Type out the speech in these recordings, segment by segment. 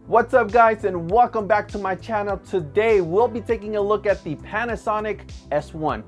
What's up guys, and welcome back to my channel. Today we'll be taking a look at the Panasonic S1.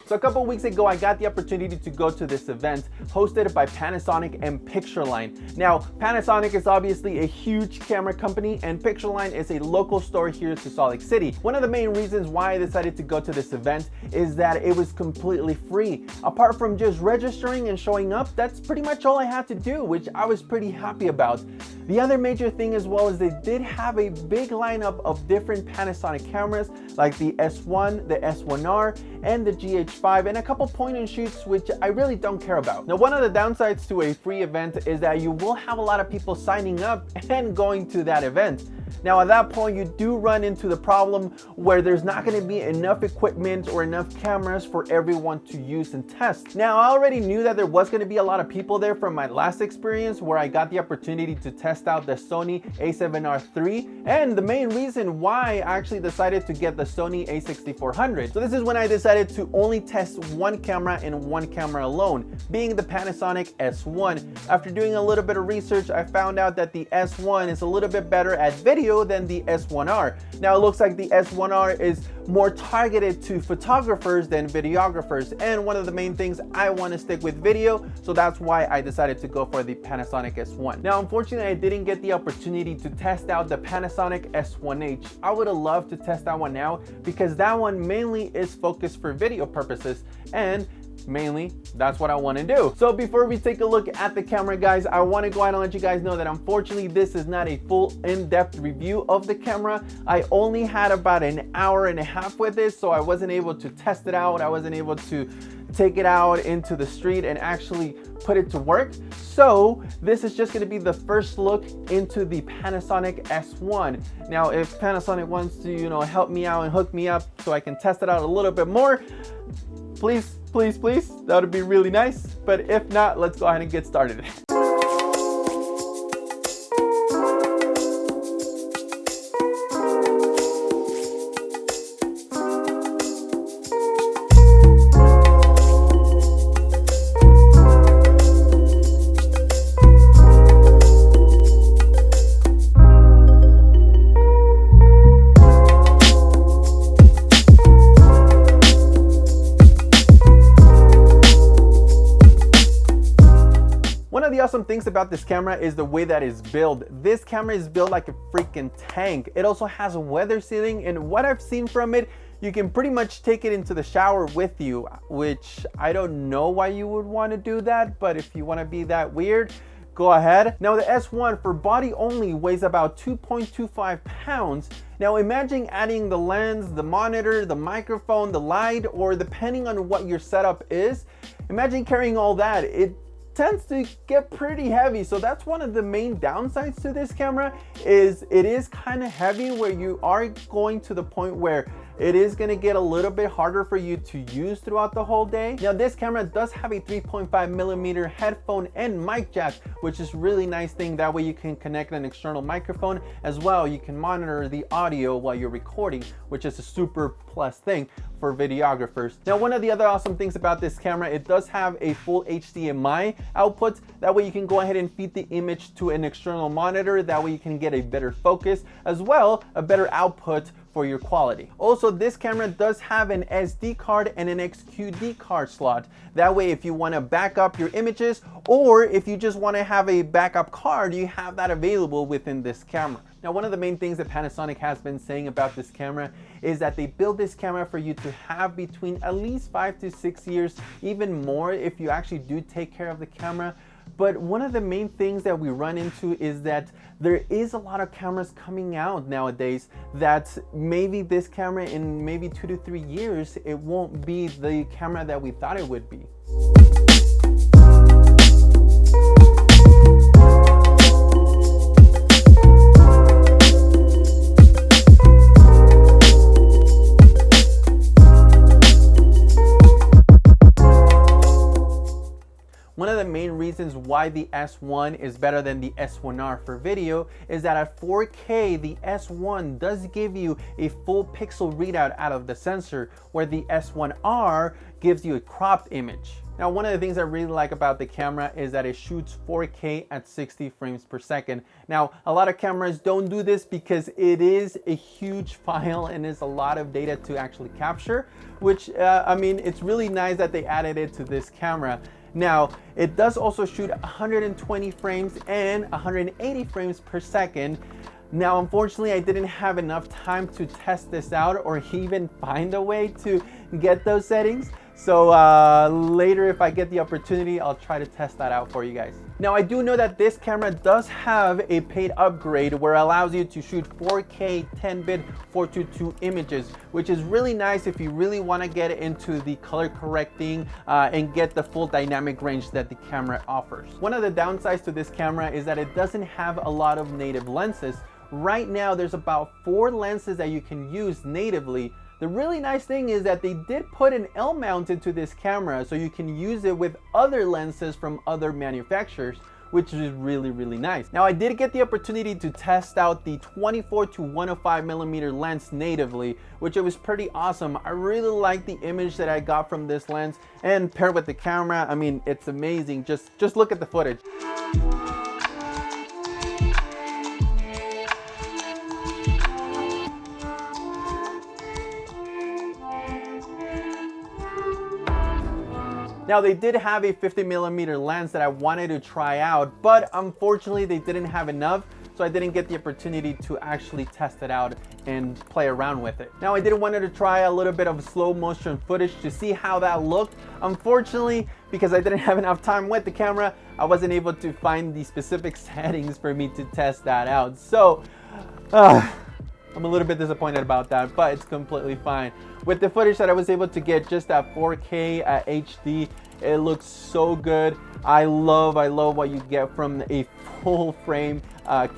So a couple weeks ago, I got the opportunity to go to this event hosted by Panasonic and Pictureline. Now, Panasonic is obviously a huge camera company, and Pictureline is a local store here to Salt Lake City. One of the main reasons why I decided to go to this event is that it was completely free. Apart from just registering and showing up, that's pretty much all I had to do, which I was pretty happy about. The other major thing as well is they did have a big lineup of different Panasonic cameras like the S1, the S1R, and the GH5, and a couple point and shoots which I really don't care about. Now, one of the downsides to a free event is that you will have a lot of people signing up and going to that event. Now at that point, you do run into the problem where there's not going to be enough equipment or enough cameras for everyone to use and test. Now, I already knew that there was going to be a lot of people there from my last experience where I got the opportunity to test out the Sony a7R III, and the main reason why I actually decided to get the Sony a6400. So this is when I decided to only test one camera and one camera alone, being the Panasonic S1. After doing a little bit of research, I found out that the S1 is a little bit better at video than the S1R. Now it looks like the S1R is more targeted to photographers than videographers, and one of the main things, I want to stick with video, so that's why I decided to go for the Panasonic S1. Now unfortunately, I didn't get the opportunity to test out the Panasonic S1H. I would have loved to test that one now because that one mainly is focused for video purposes, and mainly that's what I want to do. So before we take a look at the camera, guys, I want to go ahead and let you guys know that unfortunately this is not a full in-depth review of the camera. I only had about an hour and a half with this, so I wasn't able to test it out. I wasn't able to take it out into the street and actually put it to work. So this is just going to be the first look into the Panasonic S1. Now if Panasonic wants to, help me out and hook me up so I can test it out a little bit more, please, that would be really nice. But if not, let's go ahead and get started. Awesome things about this camera is the way that it's built. This camera is built like a freaking tank. It also has a weather sealing, and what I've seen from it, you can pretty much take it into the shower with you, which I don't know why you would want to do that, but if you want to be that weird, go ahead. Now the S1 for body only weighs about 2.25 pounds. Now imagine adding the lens, the monitor, the microphone, the light, or depending on what your setup is, imagine carrying all that. It tends to get pretty heavy. So that's one of the main downsides to this camera, is it is kind of heavy, where you are going to the point where it is going to get a little bit harder for you to use throughout the whole day. Now this camera does have a 3.5mm headphone and mic jack, which is really nice thing. That way you can connect an external microphone as well. You can monitor the audio while you're recording, which is a super plus thing for videographers. Now one of the other awesome things about this camera, it does have a full HDMI output. That way you can go ahead and feed the image to an external monitor. That way you can get a better focus, as well a better output for your quality. Also, this camera does have an SD card and an XQD card slot. That way, if you want to back up your images, or if you just want to have a backup card, you have that available within this camera. Now, one of the main things that Panasonic has been saying about this camera is that they build this camera for you to have between at least 5 to 6 years, even more if you actually do take care of the camera. But one of the main things that we run into is that there is a lot of cameras coming out nowadays that maybe this camera in maybe 2 to 3 years, it won't be the camera that we thought it would be. One of the main reasons why the S1 is better than the S1R for video is that at 4K, the S1 does give you a full pixel readout out of the sensor, where the S1R gives you a cropped image. Now, one of the things I really like about the camera is that it shoots 4K at 60 frames per second. Now, a lot of cameras don't do this because it is a huge file and it's a lot of data to actually capture, which, I mean, it's really nice that they added it to this camera. Now, it does also shoot 120 frames and 180 frames per second. Now, unfortunately, I didn't have enough time to test this out or even find a way to get those settings. So later, if I get the opportunity, I'll try to test that out for you guys. Now, I do know that this camera does have a paid upgrade where it allows you to shoot 4K 10-bit 422 images, which is really nice if you really want to get into the color correcting and get the full dynamic range that the camera offers. One of the downsides to this camera is that it doesn't have a lot of native lenses. Right now, there's about 4 lenses that you can use natively. The really nice thing is that they did put an L mount into this camera, so you can use it with other lenses from other manufacturers, which is really, really nice. Now, I did get the opportunity to test out the 24 to 105 millimeter lens natively, which it was pretty awesome. I really like the image that I got from this lens, and paired with the camera, I mean, it's amazing. Just look at the footage. Now, they did have a 50 millimeter lens that I wanted to try out, but unfortunately they didn't have enough, so I didn't get the opportunity to actually test it out and play around with it. Now, I did want to try a little bit of slow motion footage to see how that looked. Unfortunately, because I didn't have enough time with the camera, I wasn't able to find the specific settings for me to test that out. So, I'm a little bit disappointed about that, but it's completely fine. With the footage that I was able to get just at 4K at HD, it looks so good. I love what you get from a full frame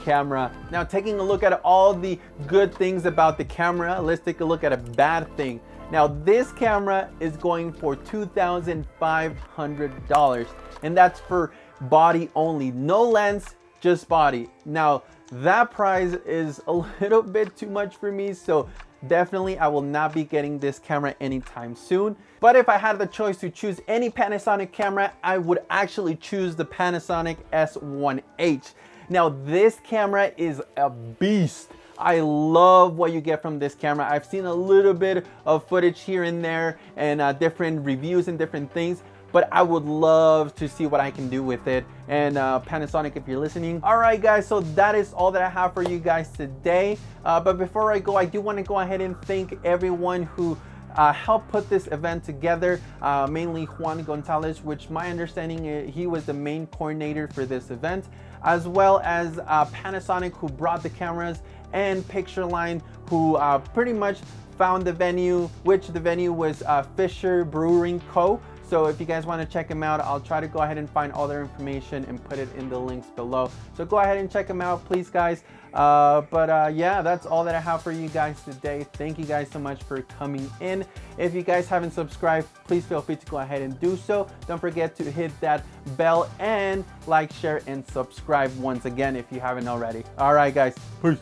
camera. Now, taking a look at all the good things about the camera, let's take a look at a bad thing. Now, this camera is going for $2,500, and that's for body only. No lens, just body. Now, that price is a little bit too much for me, so definitely I will not be getting this camera anytime soon. But if I had the choice to choose any Panasonic camera, I would actually choose the Panasonic S1H. Now, this camera is a beast. I love what you get from this camera. I've seen a little bit of footage here and there and different reviews and different things, but I would love to see what I can do with it. And Panasonic, if you're listening. All right, guys, so that is all that I have for you guys today. But before I go, I do want to go ahead and thank everyone who helped put this event together, mainly Juan Gonzalez, which my understanding he was the main coordinator for this event, as well as Panasonic, who brought the cameras, and Pictureline, who pretty much found the venue, which the venue was Fisher Brewing Co. So if you guys want to check them out, I'll try to go ahead and find all their information and put it in the links below. So go ahead and check them out, please, guys. Yeah, that's all that I have for you guys today. Thank you guys so much for coming in. If you guys haven't subscribed, please feel free to go ahead and do so. Don't forget to hit that bell and like, share, and subscribe once again if you haven't already. All right, guys, peace.